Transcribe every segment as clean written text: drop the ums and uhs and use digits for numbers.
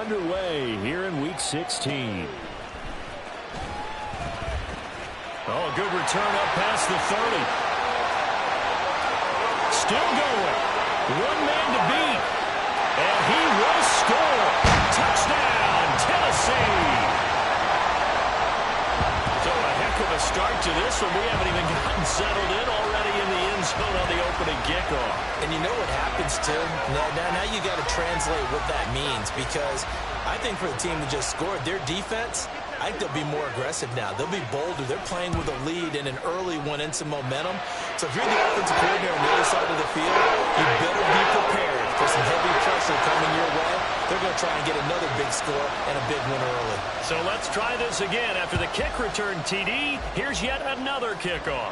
underway here in Week 16. Oh, good return up past the 30. Still going. One man to beat. And he will score. Touchdown, Tennessee. So a heck of a start to this one. We haven't even gotten settled in already in the end zone on the opening kickoff. And you know what happens, too? Now you got to translate what that means, because I think for the team that just scored, their defense, I think they'll be more aggressive now. They'll be bolder. They're playing with a lead and an early one and some momentum. So if you're the offensive coordinator on the other side of the field, you better be prepared for some heavy pressure coming your way. They're going to try and get another big score and a big one early. So let's try this again. After the kick return, TD, here's yet another kickoff.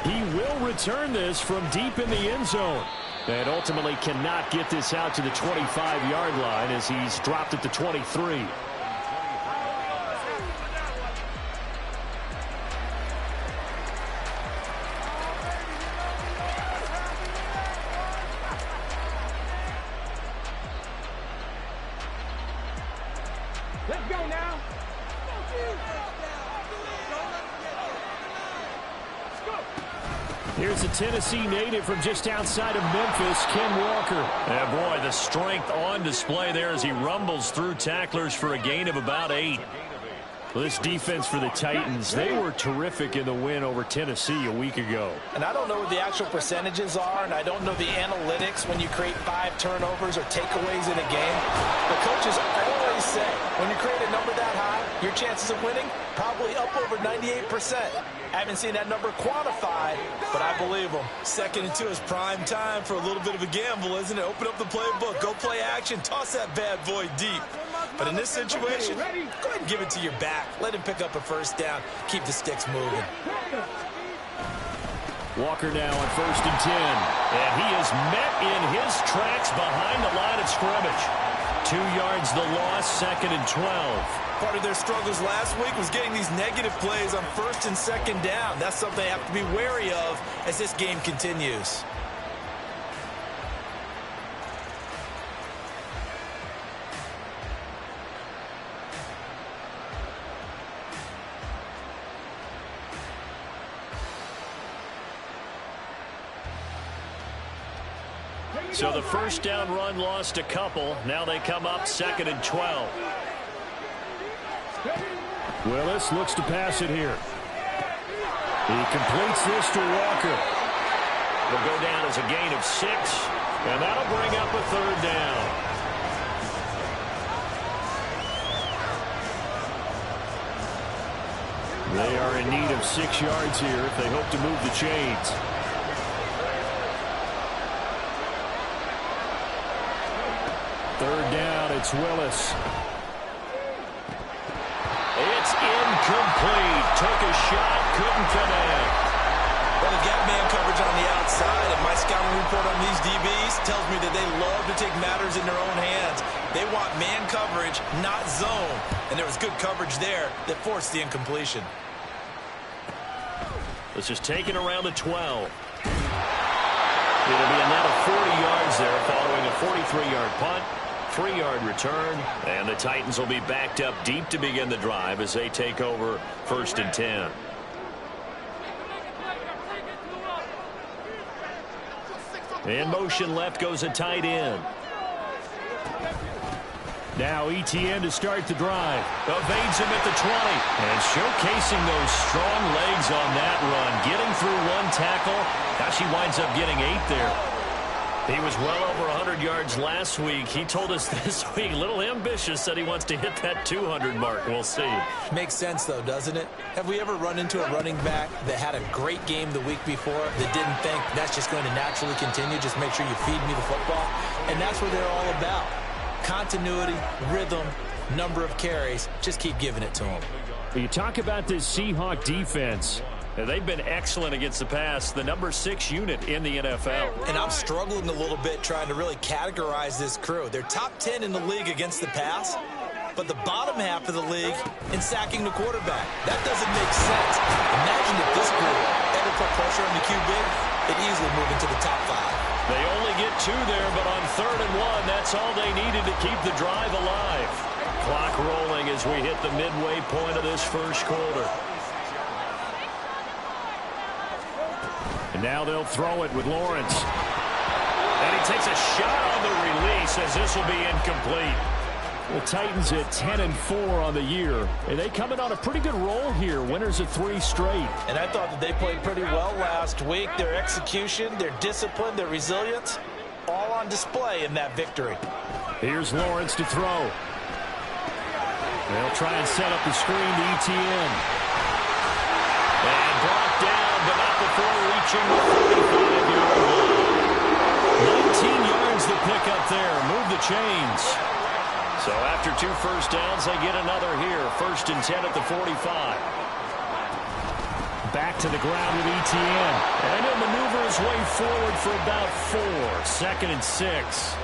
He will return this from deep in the end zone. And ultimately cannot get this out to the 25-yard line as he's dropped at the 23. Let's go now. Here's a Tennessee native from just outside of Memphis, Ken Walker. And boy, the strength on display there as he rumbles through tacklers for a gain of about 8. Well, this defense for the Titans, they were terrific in the win over Tennessee a week ago. And I don't know what the actual percentages are, and I don't know the analytics when you create 5 turnovers or takeaways in a game. But coaches always say, when you create a number that high, your chances of winning probably up over 98%. I haven't seen that number quantified, but I believe them. 2nd and 2 is prime time for a little bit of a gamble, isn't it? Open up the playbook, go play action, toss that bad boy deep. But in this situation, go ahead and give it to your back. Let him pick up a first down. Keep the sticks moving. Walker now on 1st and 10. And he is met in his tracks behind the line of scrimmage. 2 yards the loss, 2nd and 12. Part of their struggles last week was getting these negative plays on 1st and 2nd down. That's something they have to be wary of as this game continues. So the first down run lost a couple. Now they come up 2nd and 12. Willis looks to pass it here. He completes this to Walker. Will go down as a gain of 6, and that'll bring up a 3rd down. They are in need of 6 yards here if they hope to move the chains. Third down, it's Willis. It's incomplete. Took a shot, couldn't connect. Well, they've got man coverage on the outside, and my scouting report on these DBs tells me that they love to take matters in their own hands. They want man coverage, not zone. And there was good coverage there that forced the incompletion. This is taken around the 12. It'll be a net of 40 yards there following a 43-yard punt. 3-yard return, and the Titans will be backed up deep to begin the drive as they take over 1st and 10. In motion left goes a tight end. Now ETN to start the drive. Evades him at the 20. And showcasing those strong legs on that run. Getting through 1 tackle. Gosh, he winds up getting 8 there. He was well over 100 yards last week. He told us this week, a little ambitious, said he wants to hit that 200 mark. We'll see. Makes sense, though, doesn't it? Have we ever run into a running back that had a great game the week before that didn't think that's just going to naturally continue? Just make sure you feed me the football. And that's what they're all about. Continuity, rhythm, number of carries. Just keep giving it to them. You talk about this Seahawks defense. They've been excellent against the pass, the number 6 unit in the NFL. And I'm struggling a little bit trying to really categorize this crew. They're top 10 in the league against the pass, but the bottom half of the league in sacking the quarterback. That doesn't make sense. Imagine if this group ever put pressure on the QB, it'd easily move into the top 5. They only get 2 there, but on 3rd and 1, that's all they needed to keep the drive alive. Clock rolling as we hit the midway point of this first quarter. And now they'll throw it with Lawrence. And he takes a shot on the release as this will be incomplete. The Titans at 10-4 on the year, and they come in on a pretty good roll here. Winners of 3 straight. And I thought that they played pretty well last week. Their execution, their discipline, their resilience, all on display in that victory. Here's Lawrence to throw. They'll try and set up the screen to ETN. And brought down, but not before reaching the 45-yard line. 19 yards the pick up there. Move the chains. So after 2 first downs, they get another here. 1st and 10 at the 45. Back to the ground with ETN. And he'll maneuver his way forward for about 4. 2nd and 6.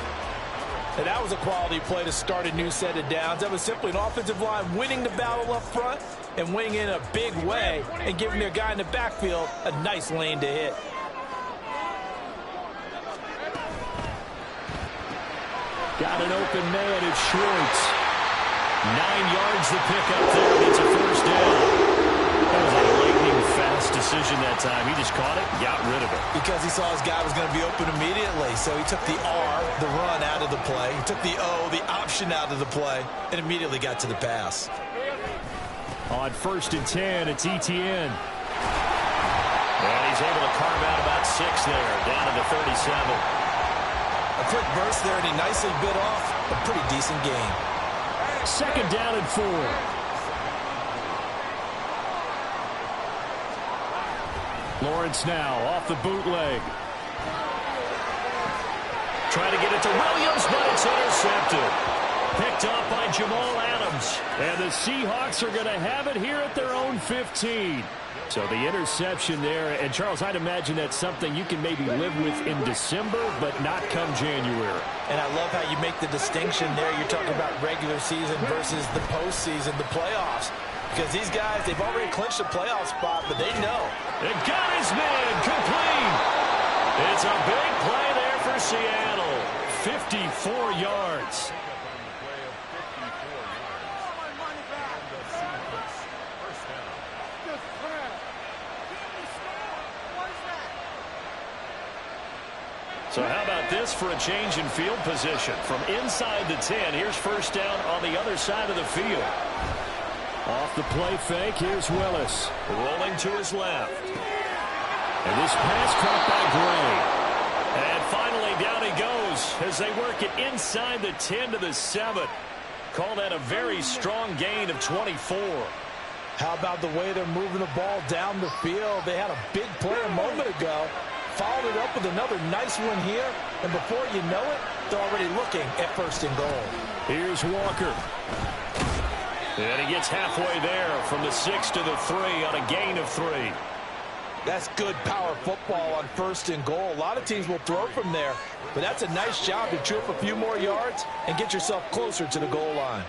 And that was a quality play to start a new set of downs. That was simply an offensive line winning the battle up front and winning in a big way and giving their guy in the backfield a nice lane to hit. Got an open man, it's Schwartz. 9 yards the pick up there, and it's a first down. That was a lightning-fast decision that time. He just caught it, got rid of it. Because he saw his guy was going to be open immediately, so he took the R, the run, out of the play. He took the O, the option, out of the play, and immediately got to the pass. On 1st and 10, it's ETN. And he's able to carve out about 6 there, down to the 37. A quick burst there, and he nicely bit off a pretty decent gain. 2nd down and 4. Lawrence now off the bootleg. Trying to get it to Williams, but it's intercepted. Picked off by Jamal Adams. And the Seahawks are going to have it here at their own 15. So the interception there, and Charles, I'd imagine that's something you can maybe live with in December, but not come January. And I love how you make the distinction there. You're talking about regular season versus the postseason, the playoffs. Because these guys, they've already clinched a playoff spot, but they know. It got his man complete. It's a big play there for Seattle. 54 yards. So how about this for a change in field position? From inside the 10, here's first down on the other side of the field. Off the play fake, here's Willis. Rolling to his left. And this pass caught by Gray. And finally down he goes as they work it inside the 10 to the 7. Call that a very strong gain of 24. How about the way they're moving the ball down the field? They had a big play a moment ago. Followed it up with another nice one here. And before you know it, they're already looking at 1st and goal. Here's Walker. And he gets halfway there from the 6 to the 3 on a gain of 3. That's good power football on 1st and goal. A lot of teams will throw from there. But that's a nice job to chew up a few more yards and get yourself closer to the goal line.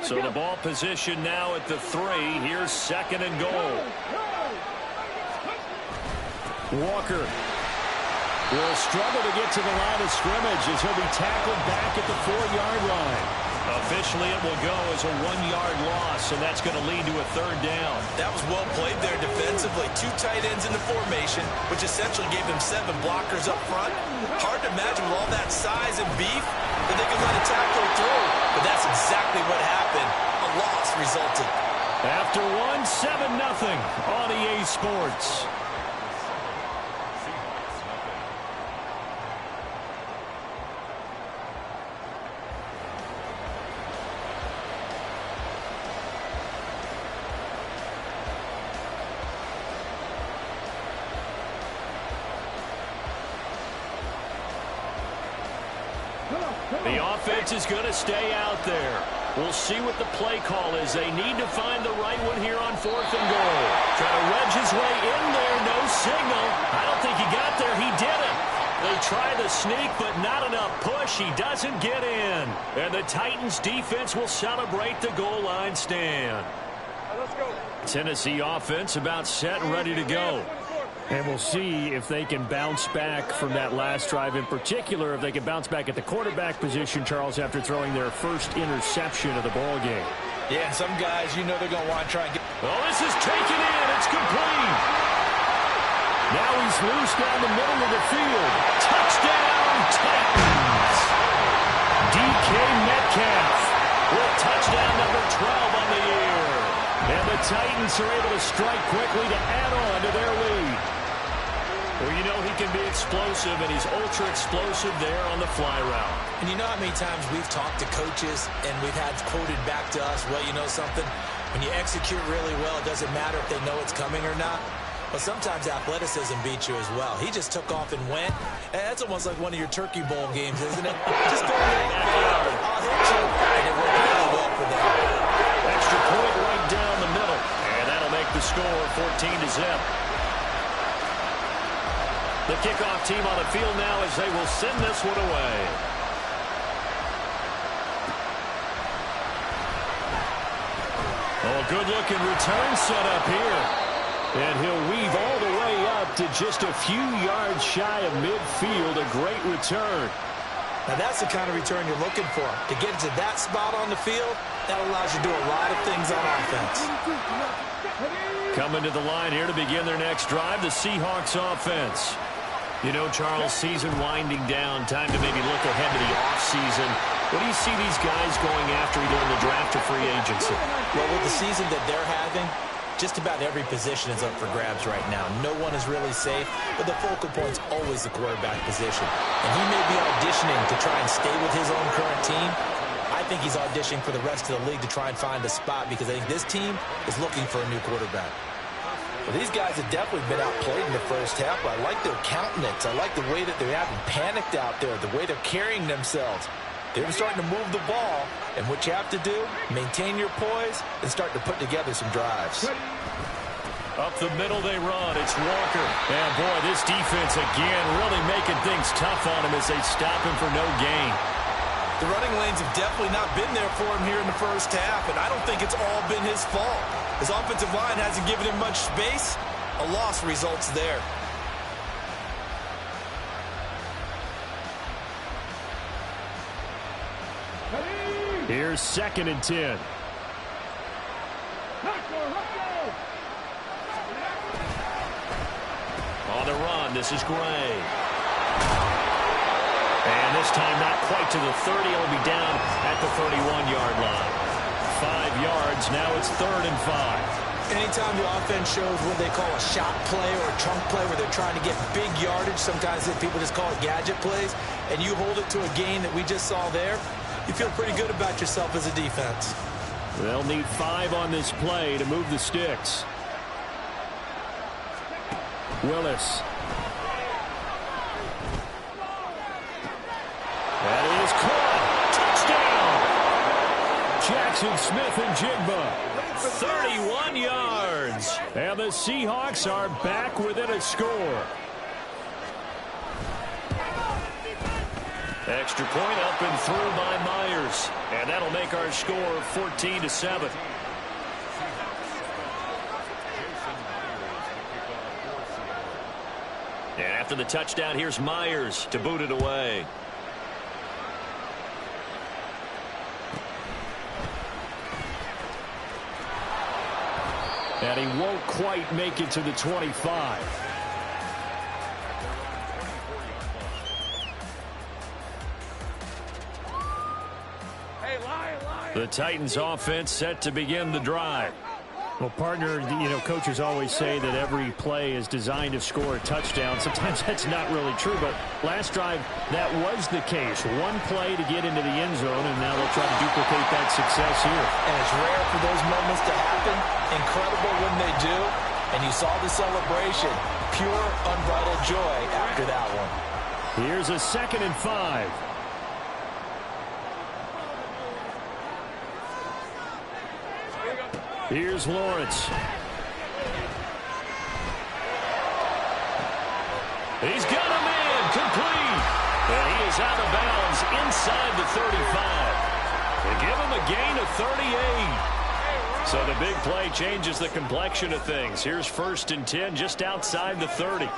So the ball position now at the 3. Here's 2nd and goal. Walker will struggle to get to the line of scrimmage as he'll be tackled back at the 4-yard line. Officially, it will go as a 1-yard loss, and that's going to lead to a 3rd down. That was well played there defensively. 2 tight ends in the formation, which essentially gave them 7 blockers up front. Hard to imagine with all that size and beef that they could let a tackler through. But that's exactly what happened. A loss resulted. After 7-0 on EA Sports. The offense is going to stay out there. We'll see what the play call is. They need to find the right one here on 4th and goal. Try to wedge his way in there. No signal. I don't think he got there. He didn't. They try the sneak, but not enough push. He doesn't get in. And the Titans defense will celebrate the goal line stand. Let's go. Tennessee offense about set and ready to go. And we'll see if they can bounce back from that last drive. In particular, if they can bounce back at the quarterback position, Charles, after throwing their first interception of the ball game. Yeah, and some guys, you know they're going to want to try and get... Oh, this is taken in. It's complete. Now he's loose down the middle of the field. Touchdown, Titans. DK Metcalf with touchdown number 12 on the year. And the Titans are able to strike quickly to add on to their lead. Well, you know he can be explosive, and he's ultra-explosive there on the fly route. And you know how many times we've talked to coaches, and we've had quoted back to us, well, you know something? When you execute really well, it doesn't matter if they know it's coming or not. But sometimes athleticism beats you as well. He just took off and went. And that's almost like one of your Turkey Bowl games, isn't it? Just go ahead and I'll hit you. And it worked really well for them. Extra point right down the middle. And that'll make the score 14-0. The kickoff team on the field now as they will send this one away. Oh, good-looking return set up here. And he'll weave all the way up to just a few yards shy of midfield. A great return. Now, that's the kind of return you're looking for. To get to that spot on the field, that allows you to do a lot of things on offense. Coming to the line here to begin their next drive, the Seahawks offense. You know, Charles, season winding down, time to maybe look ahead to the offseason. What do you see these guys going after either in the draft or free agency? Well, with the season that they're having, just about every position is up for grabs right now. No one is really safe, but the focal point's always the quarterback position. And he may be auditioning to try and stay with his own current team. I think he's auditioning for the rest of the league to try and find a spot because I think this team is looking for a new quarterback. Well, these guys have definitely been outplayed in the first half, but I like their countenance. I like the way that they haven't panicked out there, the way they're carrying themselves. They're starting to move the ball, and what you have to do, maintain your poise and start to put together some drives. Up the middle they run. It's Walker. And, boy, this defense again really making things tough on him as they stop him for no gain. The running lanes have definitely not been there for him here in the first half, and I don't think it's all been his fault. His offensive line hasn't given him much space. A loss results there. Here's 2nd and 10. On the run, this is Gray. And this time not quite to the 30. It'll be down at the 31-yard line. 5 yards. Now it's 3rd and 5. Anytime the offense shows what they call a shot play or a chunk play where they're trying to get big yardage, sometimes people just call it gadget plays, and you hold it to a gain that we just saw there, you feel pretty good about yourself as a defense. They'll need 5 on this play to move the sticks. Willis. That is caught. Touchdown! Jackson Smith and Jigba. 31 yards. And the Seahawks are back within a score. Extra point up and through by Myers. And that'll make our score 14-7. And after the touchdown, here's Myers to boot it away. And he won't quite make it to the 25. The Titans offense set to begin the drive. Well, partner, you know, coaches always say that every play is designed to score a touchdown. Sometimes that's not really true, but last drive, that was the case. One play to get into the end zone, and now they'll try to duplicate that success here. And it's rare for those moments to happen. Incredible when they do. And you saw the celebration. Pure, unbridled joy after that one. Here's a 2nd and 5. Here's Lawrence. He's got a man complete. And he is out of bounds inside the 35. They give him a gain of 38. So the big play changes the complexion of things. Here's 1st and 10 just outside the 30.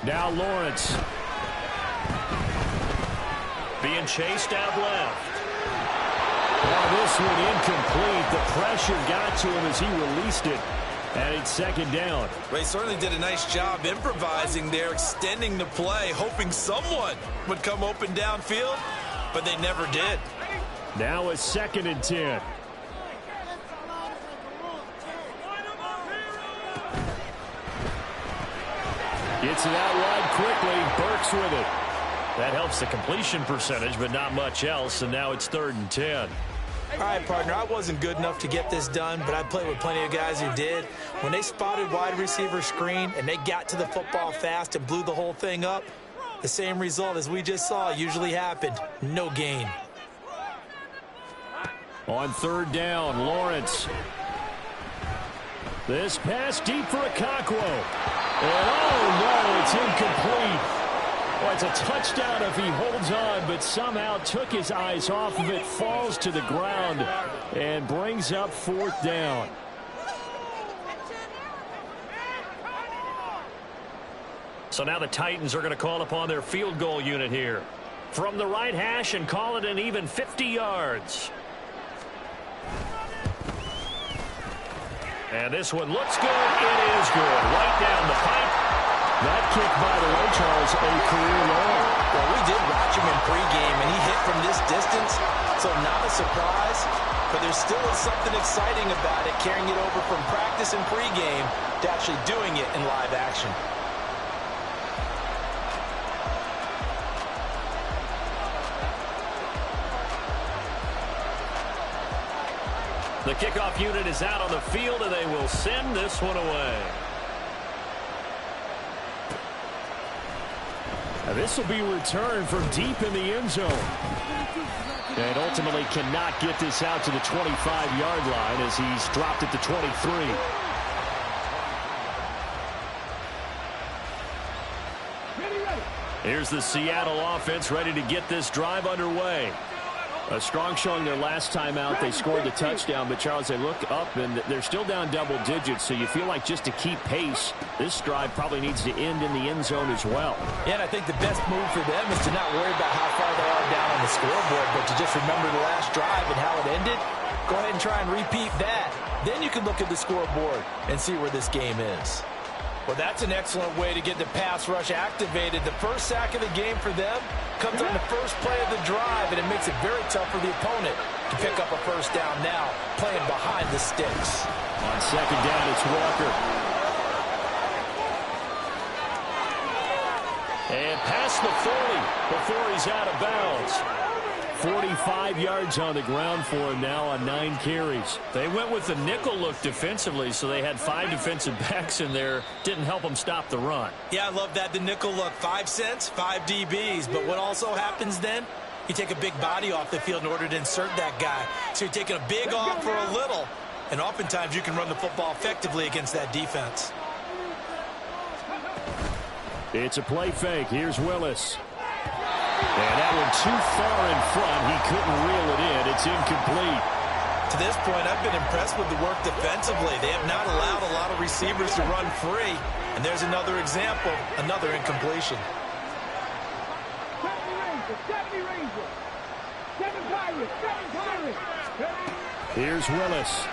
Now Lawrence. Being chased out left. Oh, this one incomplete. The pressure got to him as he released it. And it's 2nd down. Well, he certainly did a nice job improvising there, extending the play, hoping someone would come open downfield, but they never did. Now it's 2nd and 10. Gets it out wide quickly. Burks with it. That helps the completion percentage, but not much else, and now it's 3rd and 10. All right, partner, I wasn't good enough to get this done, but I played with plenty of guys who did. When they spotted wide receiver screen and they got to the football fast and blew the whole thing up, the same result as we just saw usually happened. No gain. On 3rd down, Lawrence. This pass deep for Okonkwo. And oh no, it's incomplete. Well, it's a touchdown if he holds on, but somehow took his eyes off of it, falls to the ground, and brings up 4th down. So now the Titans are going to call upon their field goal unit here. From the right hash and call it an even 50 yards. And this one looks good. It is good. Right down the pipe. That kick, by the way, Charles, a career long. Well, we did watch him in pregame, and he hit from this distance, so not a surprise. But there still is something exciting about it, carrying it over from practice and pregame to actually doing it in live action. The kickoff unit is out on the field, and they will send this one away. Now this will be returned from deep in the end zone. And ultimately cannot get this out to the 25-yard line as he's dropped it to 23. Here's the Seattle offense ready to get this drive underway. A strong showing their last time out. They scored the touchdown, but Charles, they look up and they're still down double digits, so you feel like just to keep pace, this drive probably needs to end in the end zone as well. Yeah, and I think the best move for them is to not worry about how far they are down on the scoreboard, but to just remember the last drive and how it ended. Go ahead and try and repeat that. Then you can look at the scoreboard and see where this game is. Well, that's an excellent way to get the pass rush activated. The first sack of the game for them comes on the first play of the drive, and it makes it very tough for the opponent to pick up a first down now, playing behind the sticks. On 2nd down, it's Walker. And past the 40 before he's out of bounds. 45 yards on the ground for him now on 9 carries. They went with the nickel look defensively, so they had 5 defensive backs in there. Didn't help them stop the run. Yeah, I love that, the nickel look. 5 cents, 5 DBs. But what also happens then? You take a big body off the field in order to insert that guy. So you're taking a big off for a little. And oftentimes you can run the football effectively against that defense. It's a play fake. Here's Willis. And that one too far in front. He couldn't reel it in. It's incomplete. To this point, I've been impressed with the work defensively. They have not allowed a lot of receivers to run free. And there's another example, another incompletion. Here's Willis.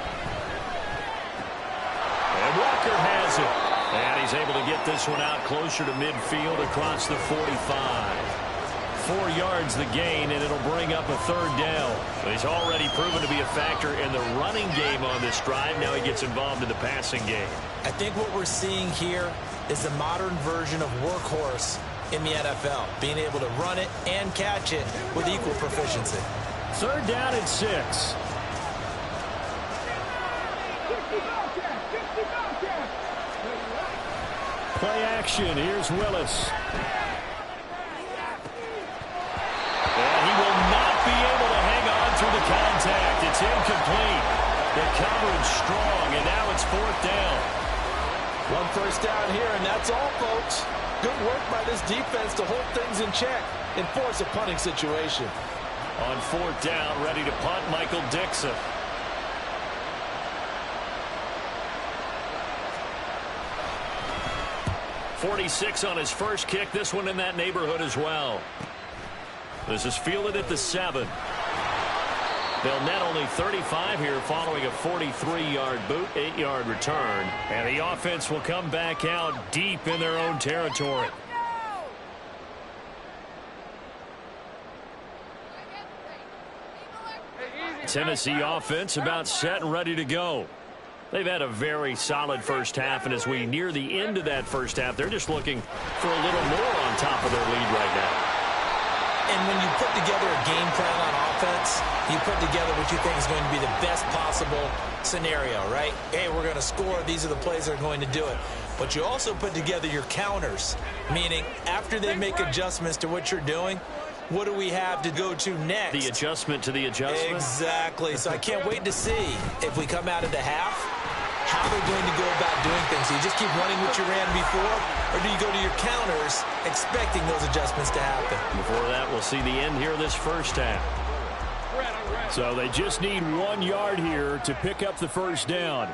And Walker has it. And he's able to get this one out closer to midfield across the 45. 4 yards the gain, and it'll bring up a 3rd down. So he's already proven to be a factor in the running game on this drive. Now he gets involved in the passing game. I think what we're seeing here is the modern version of workhorse in the NFL, being able to run it and catch it with equal proficiency. 3rd down and 6. Play action. Here's Willis. And he will not be able to hang on through the contact. It's incomplete. The coverage strong, and now it's 4th down. 1 first down here, and that's all, folks. Good work by this defense to hold things in check and force a punting situation. On 4th down, ready to punt, Michael Dixon. 46 on his first kick. This one in that neighborhood as well. This is fielded at the 7. They'll net only 35 here following a 43-yard boot, 8-yard return. And the offense will come back out deep in their own territory. Tennessee offense about set and ready to go. They've had a very solid first half, and as we near the end of that first half, they're just looking for a little more on top of their lead right now. And when you put together a game plan on offense, you put together what you think is going to be the best possible scenario, right? Hey, we're going to score. These are the plays that are going to do it. But you also put together your counters, meaning after they make adjustments to what you're doing, what do we have to go to next? The adjustment to the adjustment? Exactly. So I can't wait to see if we come out of the half, how they're going to go about doing things. Do you just keep running what you ran before, or do you go to your counters expecting those adjustments to happen? Before that, we'll see the end here this first half. So they just need 1 yard here to pick up the first down.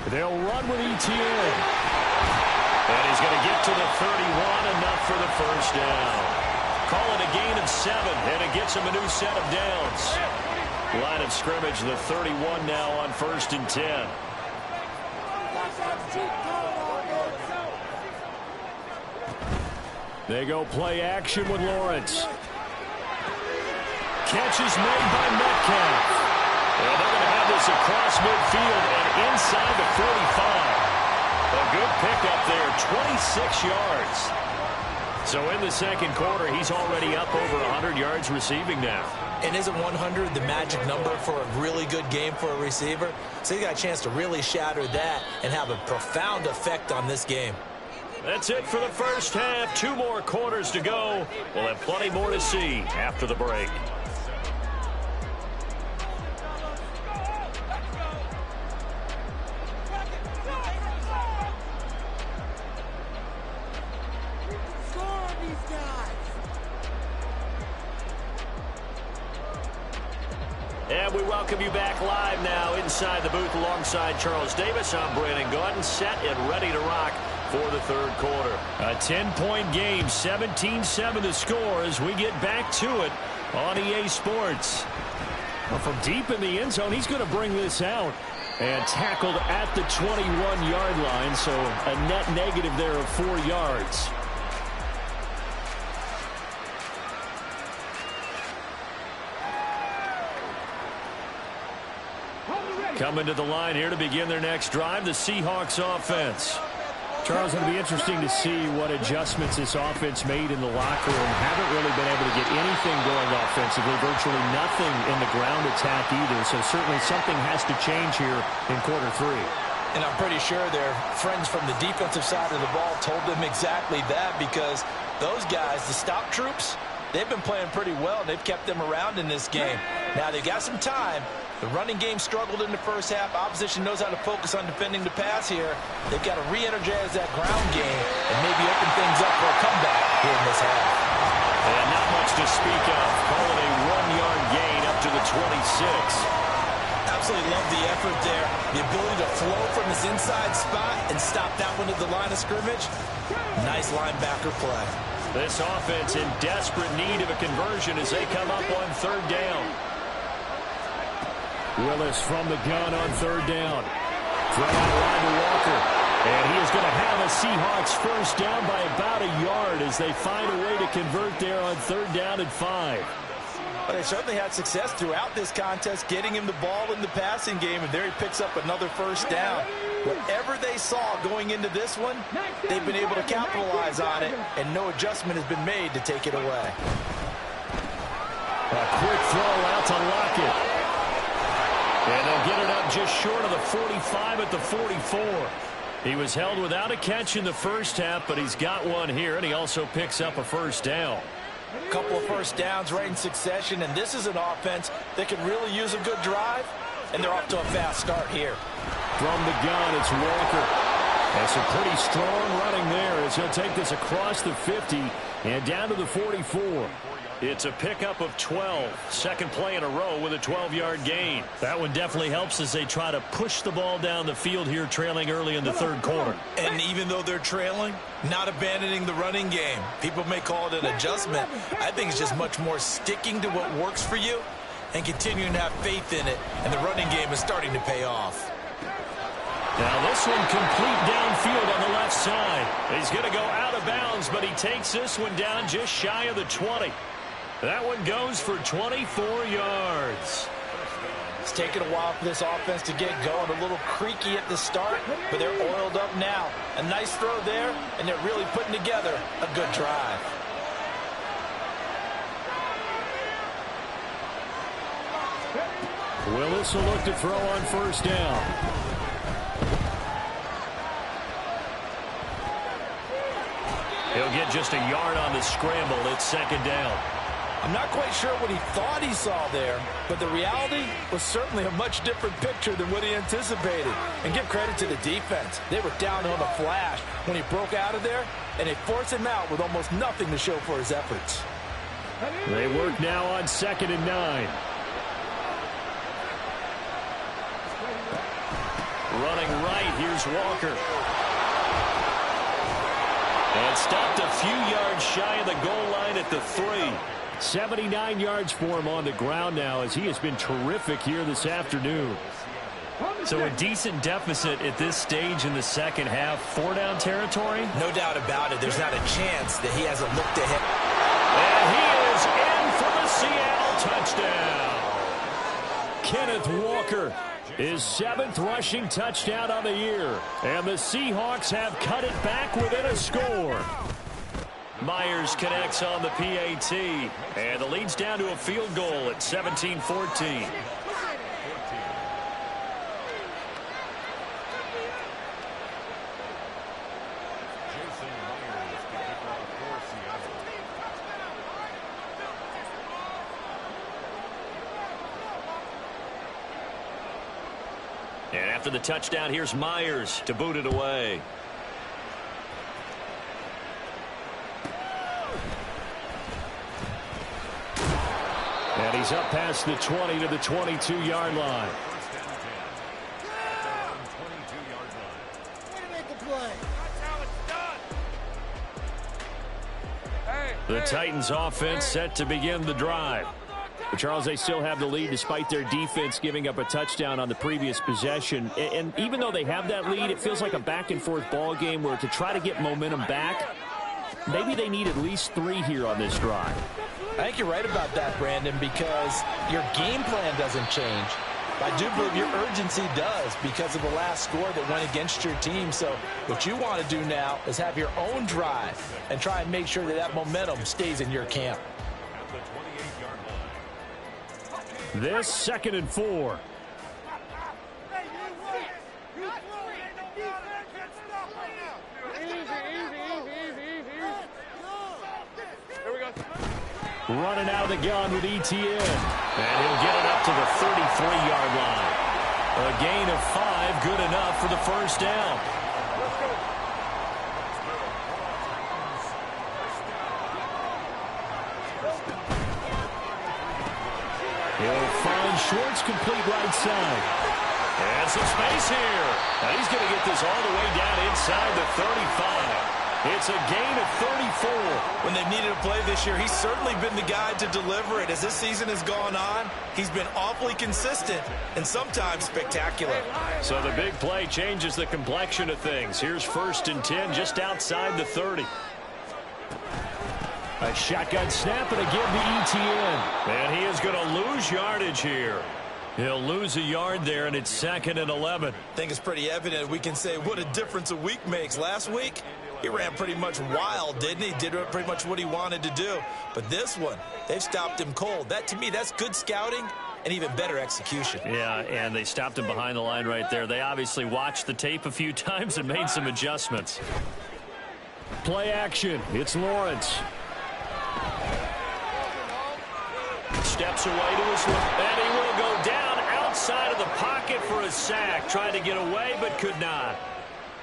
They'll run with ETN. And he's going to get to the 31, enough for the first down. Call it a gain of 7, and it gets him a new set of downs. Line of scrimmage, the 31 now on 1st and 10. They go play action with Lawrence. Catch is made by Metcalf. And they're going to have this across midfield and inside the 45. A good pickup there, 26 yards. So in the second quarter, he's already up over 100 yards receiving now. And isn't 100 the magic number for a really good game for a receiver? So he got a chance to really shatter that and have a profound effect on this game. That's it for the first half. 2 more quarters to go. We'll have plenty more to see after the break. And we welcome you back live now inside the booth alongside Charles Davis. I'm Brandon Gordon, set and ready to rock for the third quarter. A 10-point game, 17-7 the score as we get back to it on EA Sports. Well, from deep in the end zone, he's going to bring this out. And tackled at the 21-yard line, so a net negative there of 4 yards. Coming to the line here to begin their next drive, the Seahawks offense. Charles, it'll be interesting to see what adjustments this offense made in the locker room. Haven't really been able to get anything going offensively, virtually nothing in the ground attack either. So certainly something has to change here in quarter 3. And I'm pretty sure their friends from the defensive side of the ball told them exactly that, because those guys, the stop troops, they've been playing pretty well. They've kept them around in this game. Now they've got some time. The running game struggled in the first half. Opposition knows how to focus on defending the pass here. They've got to re-energize that ground game and maybe open things up for a comeback here in this half. And not much to speak of. Call it a 1-yard gain up to the 26. Absolutely love the effort there. The ability to flow from his inside spot and stop that one at the line of scrimmage. Nice linebacker play. This offense in desperate need of a conversion as they come up on 3rd down. Willis from the gun on 3rd down. Throw out wide to Walker. And he is going to have a Seahawks first down by about a yard as they find a way to convert there on 3rd down and 5. But they certainly had success throughout this contest, getting him the ball in the passing game, and there he picks up another first down. Whatever they saw going into this one, they've been able to capitalize on it, and no adjustment has been made to take it away. A quick throw out to Lockett. And they'll get it up just short of the 45 at the 44. He was held without a catch in the first half, but he's got one here, and he also picks up a first down. A couple of first downs right in succession, and this is an offense that could really use a good drive, and they're off to a fast start here. From the gun, it's Walker. That's a pretty strong running there as he'll take this across the 50 and down to the 44. It's a pickup of 12. Second play in a row with a 12-yard gain. That one definitely helps as they try to push the ball down the field here, trailing early in the third quarter. And even though they're trailing, not abandoning the running game. People may call it an adjustment. I think it's just much more sticking to what works for you and continuing to have faith in it. And the running game is starting to pay off. Now this one complete downfield on the left side. He's going to go out of bounds, but he takes this one down just shy of the 20. That one goes for 24 yards. It's taken a while for this offense to get going. A little creaky at the start, but they're oiled up now. A nice throw there, and they're really putting together a good drive. Willis will look to throw on first down. He'll get just a yard on the scramble. It's second down. I'm not quite sure what he thought he saw there, but the reality was certainly a much different picture than what he anticipated. And give credit to the defense. They were down on a flash when he broke out of there, and they forced him out with almost nothing to show for his efforts. They work now on 2nd and 9. Running right, here's Walker. And stopped a few yards shy of the goal line at the 3. 79 yards for him on the ground now as he has been terrific here this afternoon. So a decent deficit at this stage in the second half. 4-down territory? No doubt about it. There's not a chance that he hasn't looked ahead. And he is in for the Seattle touchdown. Kenneth Walker, his 7th rushing touchdown on the year. And the Seahawks have cut it back within a score. Myers connects on the PAT, and the lead's down to a field goal at 17-14. And after the touchdown, here's Myers to boot it away. And he's up past the 20 to the 22-yard line. The Titans offense set to begin the drive. But Charles, they still have the lead despite their defense giving up a touchdown on the previous possession. And even though they have that lead, it feels like a back-and-forth ball game where to try to get momentum back, maybe they need at least 3 here on this drive. I think you're right about that, Brandon, because your game plan doesn't change. I do believe your urgency does because of the last score that went against your team. So what you want to do now is have your own drive and try and make sure that that momentum stays in your camp. This 2nd and 4. Running out of the gun with ETN. And he'll get it up to the 33-yard line. A gain of 5, good enough for the first down. He'll find Schwartz complete right side. And some space here. Now he's going to get this all the way down inside the 35. It's a gain of 34. When they've needed a play this year, he's certainly been the guy to deliver it. As this season has gone on, he's been awfully consistent and sometimes spectacular. So the big play changes the complexion of things. Here's 1st and 10 just outside the 30. A shotgun snap and a give to ETN. And he is going to lose yardage here. He'll lose a yard there, and it's 2nd and 11. I think it's pretty evident. We can say what a difference a week makes. Last week, he ran pretty much wild, didn't he? Did pretty much what he wanted to do. But this one, they've stopped him cold. That, to me, that's good scouting and even better execution. Yeah, and they stopped him behind the line right there. They obviously watched the tape a few times and made some adjustments. Play action. It's Lawrence. Steps away to his left, and he will go down outside of the pocket for a sack. Tried to get away, but could not.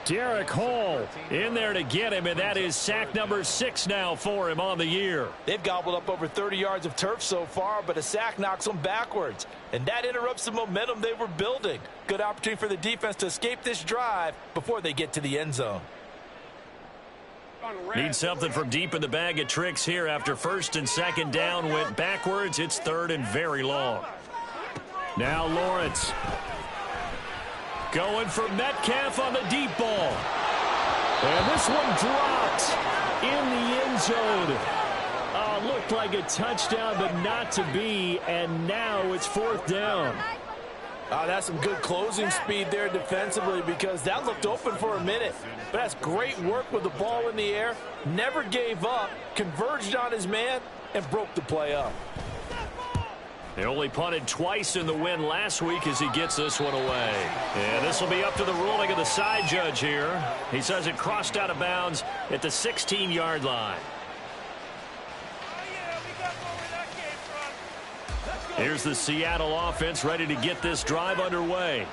Derek Hall in there to get him, and that is sack number 6 now for him on the year. They've gobbled up over 30 yards of turf so far, but a sack knocks them backwards, and that interrupts the momentum they were building. Good opportunity for the defense to escape this drive before they get to the end zone. Need something from deep in the bag of tricks here after first and second down went backwards. It's third and very long. Now Lawrence going for Metcalf on the deep ball. And this one dropped in the end zone. Looked like a touchdown, but not to be. And now it's fourth down. That's some good closing speed there defensively, because that looked open for a minute. But that's great work with the ball in the air. Never gave up, converged on his man, and broke the play up. They only punted twice in the win last week as he gets this one away. And this will be up to the ruling of the side judge here. He says it crossed out of bounds at the 16-yard line. Here's the Seattle offense ready to get this drive underway.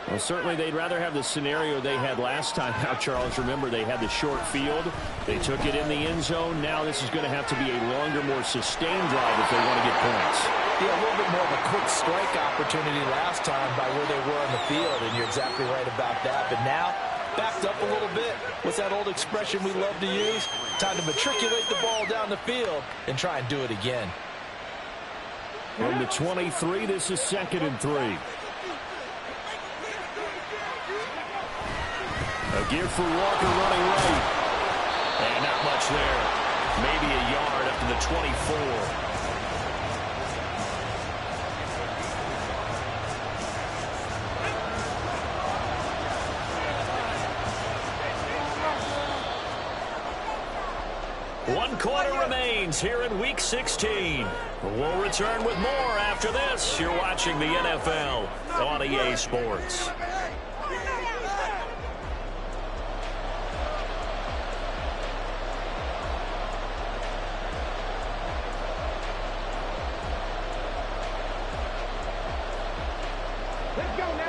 Well, certainly they'd rather have the scenario they had last time. Now, Charles, remember, they had the short field. They took it in the end zone. Now this is going to have to be a longer, more sustained drive if they want to get points. Yeah, a little bit more of a quick strike opportunity last time by where they were on the field, and you're exactly right about that. But now, backed up a little bit. What's that old expression we love to use? Time to matriculate the ball down the field and try and do it again. From the 23, this is second and 3. A give for Walker running right. And not much there. Maybe a yard up to the 24. One quarter remains here in Week 16. We'll return with more after this. You're watching the NFL on EA Sports.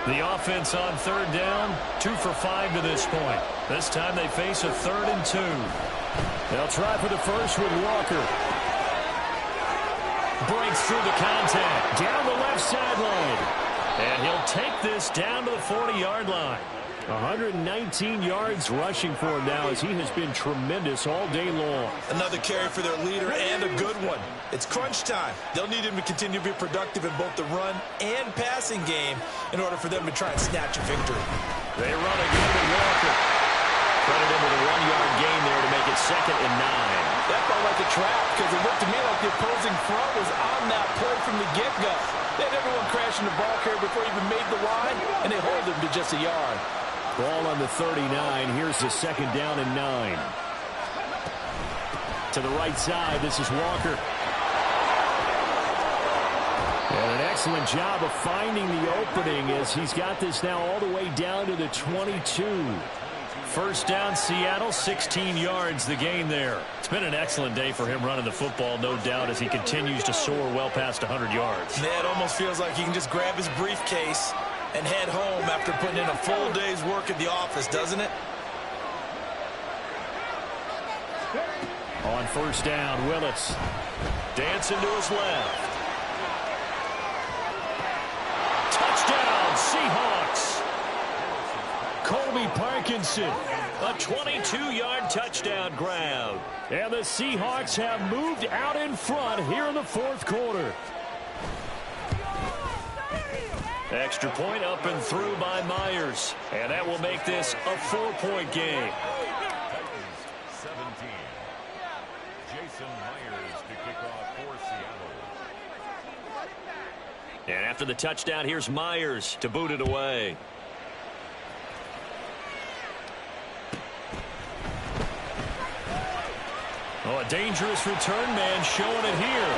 The offense on third down, 2 for 5 to this point. This time they face a 3rd and 2. They'll try for the first with Walker. Breaks through the contact, down the left sideline. And he'll take this down to the 40-yard line. 119 yards rushing for him now, as he has been tremendous all day long. Another carry for their leader, and a good one. It's crunch time. They'll need him to continue to be productive in both the run and passing game in order for them to try and snatch a victory. They run again with Walker. Credit him with a 1-yard gain there to make it 2nd and 9. That felt like a trap, because it looked to me like the opposing front was on that play from the get-go. They had everyone crashing the ball carrier before he even made the line, and they hold him to just a yard. Ball on the 39. Here's the 2nd down and 9. To the right side, this is Walker. And an excellent job of finding the opening, as he's got this now all the way down to the 22. First down, Seattle, 16 yards the gain there. It's been an excellent day for him running the football, no doubt, as he continues to soar well past 100 yards. Yeah, it almost feels like he can just grab his briefcase and head home after putting in a full day's work at the office, doesn't it? On first down, Willis dancing to his left. Touchdown, Seahawks. Colby Parkinson, a 22-yard touchdown grab. And the Seahawks have moved out in front here in the 4th quarter. Extra point up and through by Myers. And that will make this a 4-point game. 17. Jason Myers to kick off for Seattle. And after the touchdown, here's Myers to boot it away. Oh, a dangerous return man showing it here.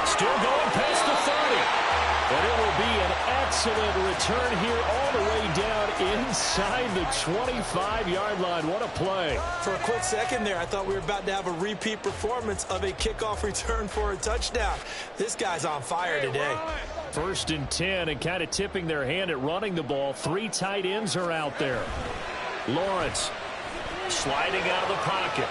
Still going past the 30. But it will be an excellent return here all the way down inside the 25-yard line. What a play. For a quick second there, I thought we were about to have a repeat performance of a kickoff return for a touchdown. This guy's on fire today. First and 10, and kind of tipping their hand at running the ball. 3 tight ends are out there. Lawrence sliding out of the pocket.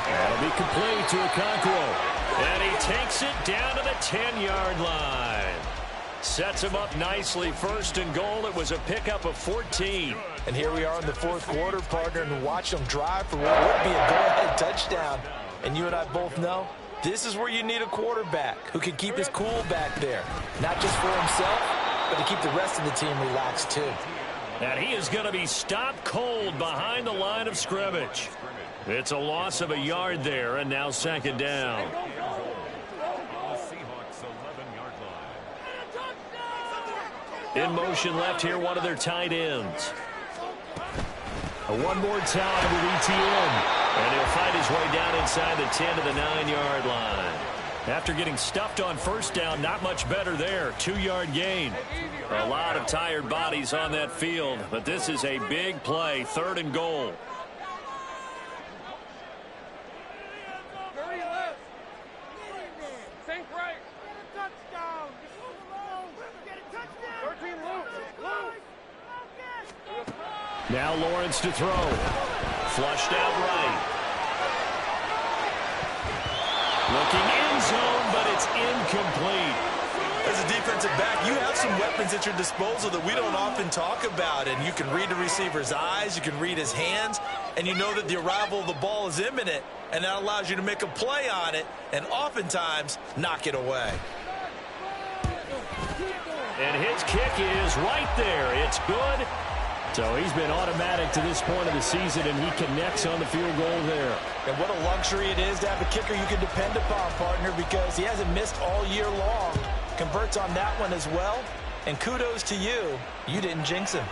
That'll be complete to Okonkwo. And he takes it down to the 10-yard line. Sets him up nicely. First and goal. It was a pickup of 14. And here we are in the fourth quarter, partner, and watch them drive for what would be a go-ahead touchdown. And you and I both know this is where you need a quarterback who can keep his cool back there. Not just for himself, but to keep the rest of the team relaxed too. And he is going to be stopped cold behind the line of scrimmage. It's a loss of a yard there, and now second down. In motion left here, one of their tight ends. One more time with ETN. And he'll find his way down inside the 10 to the 9-yard line. After getting stuffed on first down, not much better there. 2-yard gain. A lot of tired bodies on that field, but this is a big play. Third and goal. Now Lawrence to throw. Flushed out right. Looking end zone, but it's incomplete. As a defensive back, you have some weapons at your disposal that we don't often talk about. And you can read the receiver's eyes, you can read his hands, and you know that the arrival of the ball is imminent. And that allows you to make a play on it and oftentimes knock it away. And his kick is right there. It's good. So he's been automatic to this point of the season, and he connects on the field goal there. And what a luxury it is to have a kicker you can depend upon, partner, because he hasn't missed all year long. Converts on that one as well. And kudos to you. You didn't jinx him.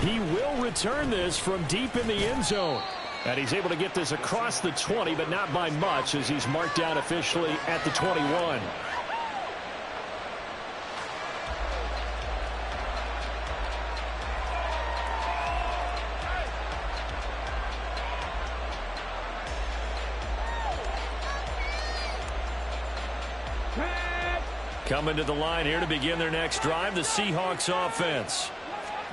He will return this from deep in the end zone. And he's able to get this across the 20, but not by much, as he's marked down officially at the 21. Coming to the line here to begin their next drive, the Seahawks offense.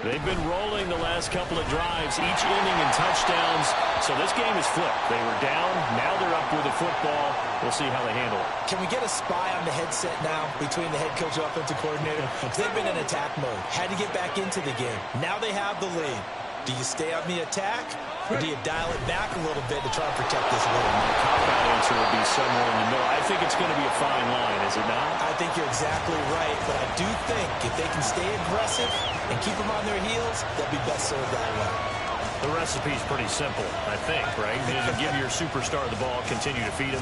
They've been rolling the last couple of drives, each inning in touchdowns. So this game is flipped. They were down, now they're up with the football. We'll see how they handle it. Can we get a spy on the headset now between the head coach and offensive coordinator? They've been in attack mode, had to get back into the game. Now they have the lead. Do you stay on the attack, or do you dial it back a little bit to try and protect this lead? My cop-out answer would be somewhere in the middle. I think it's going to be a fine line, is it not? I think you're exactly right, but I do think if they can stay aggressive and keep them on their heels, they'll be best served that way. The recipe's pretty simple, I think, right? You just give your superstar the ball, continue to feed him.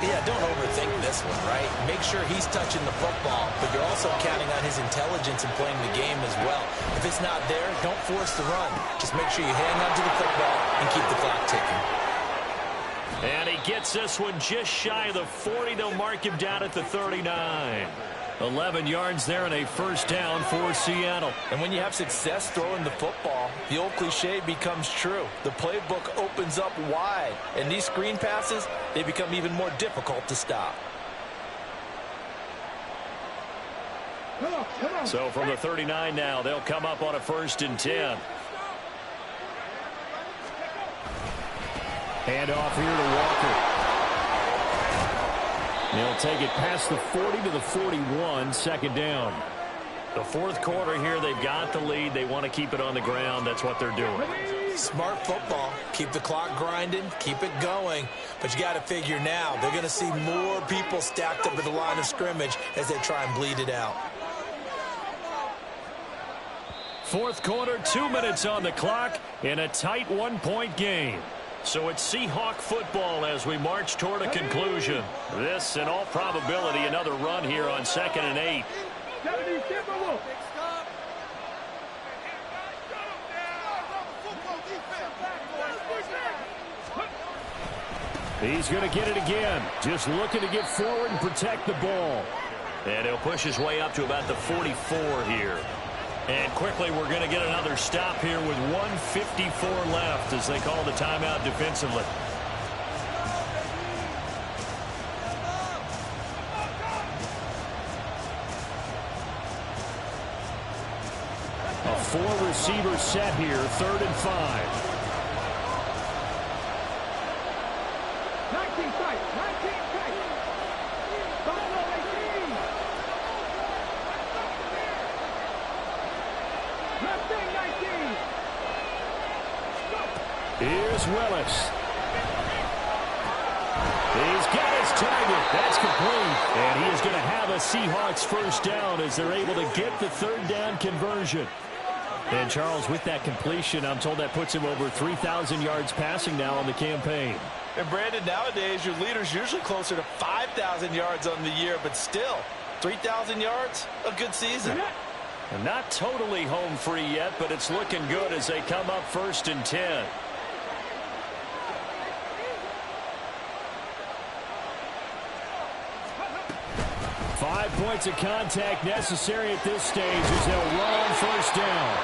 Yeah, don't overthink this one, right? Make sure he's touching the football, but you're also counting on his intelligence in playing the game as well. If it's not there, don't force the run. Just make sure you hang on to the football and keep the clock ticking. And he gets this one just shy of the 40. They'll mark him down at the 39. 11 yards there and a first down for Seattle. And when you have success throwing the football, the old cliche becomes true. The playbook opens up wide, and these screen passes, they become even more difficult to stop. So from the 39 now, they'll come up on a first and 10. Hand off here to Walker. They'll take it past the 40 to the 41, second down. The fourth quarter here, they've got the lead. They want to keep it on the ground. That's what they're doing. Smart football. Keep the clock grinding. Keep it going. But you got to figure now, they're going to see more people stacked up at the line of scrimmage as they try and bleed it out. Fourth quarter, 2 minutes on the clock in a tight one-point game. So it's Seahawk football as we march toward a conclusion. This, in all probability, another run here on 2nd and 8. He's going to get it again. Just looking to get forward and protect the ball. And he'll push his way up to about the 44 here. And quickly, we're going to get another stop here with 1:54 left as they call the timeout defensively. A 4-receiver set here, 3rd and 5. 19 tight, 19 tight. Follow 18. Left thing 19. Here's Willis. He's got his target. That's complete. And he is going to have a Seahawks first down as they're able to get the 3rd down conversion. And Charles, with that completion, I'm told that puts him over 3,000 yards passing now on the campaign. And Brandon, nowadays your leader's usually closer to 5,000 yards on the year, but still 3,000 yards, a good season. And not totally home free yet, but it's looking good as they come up 1st and 10. Five points of contact necessary at this stage as they'll run on 1st down.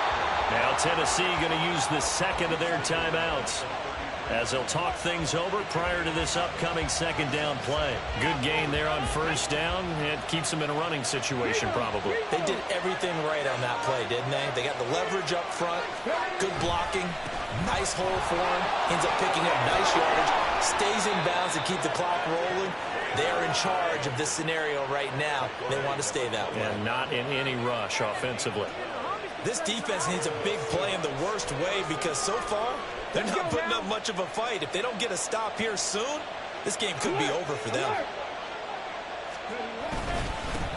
Now Tennessee going to use the 2nd of their timeouts as they'll talk things over prior to this upcoming 2nd down play. Good gain there on 1st down. It keeps them in a running situation probably. They did everything right on that play, didn't they? They got the leverage up front, good blocking, nice hole for him, ends up picking up nice yardage, stays in bounds to keep the clock rolling. They're in charge of this scenario right now. They want to stay that way. And not in any rush offensively. This defense needs a big play in the worst way because so far, they're not putting up much of a fight. If they don't get a stop here soon, this game could be over for them.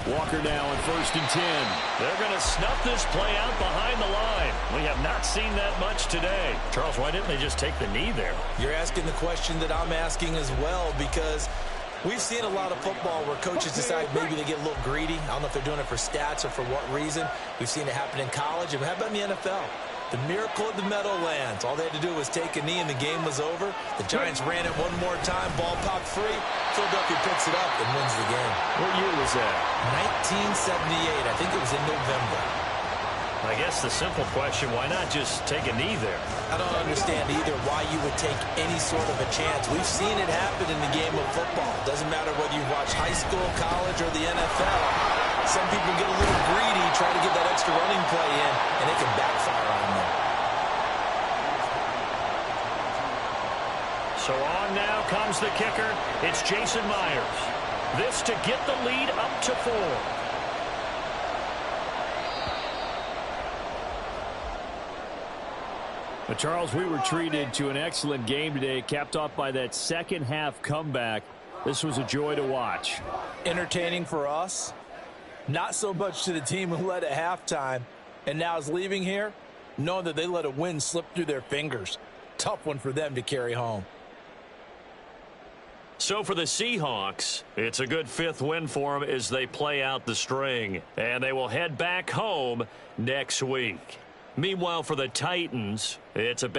Walker now on 1st and 10. They're going to snuff this play out behind the line. We have not seen that much today. Charles, why didn't they just take the knee there? You're asking the question that I'm asking as well because we've seen a lot of football where coaches decide maybe they get a little greedy. I don't know if they're doing it for stats or for what reason. We've seen it happen in college. And how about in the NFL? The miracle of the Meadowlands. All they had to do was take a knee and the game was over. The Giants ran it one more time. Ball popped free. Philadelphia picks it up and wins the game. What year was that? 1978. I think it was in November. I guess the simple question, why not just take a knee there? I don't understand either why you would take any sort of a chance. We've seen it happen in the game of football. Doesn't matter whether you watch high school, college, or the NFL. Some people get a little greedy, try to get that extra running play in, and it can backfire on them. So on now comes the kicker. It's Jason Myers. This to get the lead up to 4. But Charles, we were treated to an excellent game today, capped off by that second half comeback. This was a joy to watch. Entertaining for us. Not so much to the team who led at halftime and now is leaving here, knowing that they let a win slip through their fingers. Tough one for them to carry home. So for the Seahawks, it's a good 5th win for them as they play out the string. And they will head back home next week. Meanwhile, for the Titans, it's a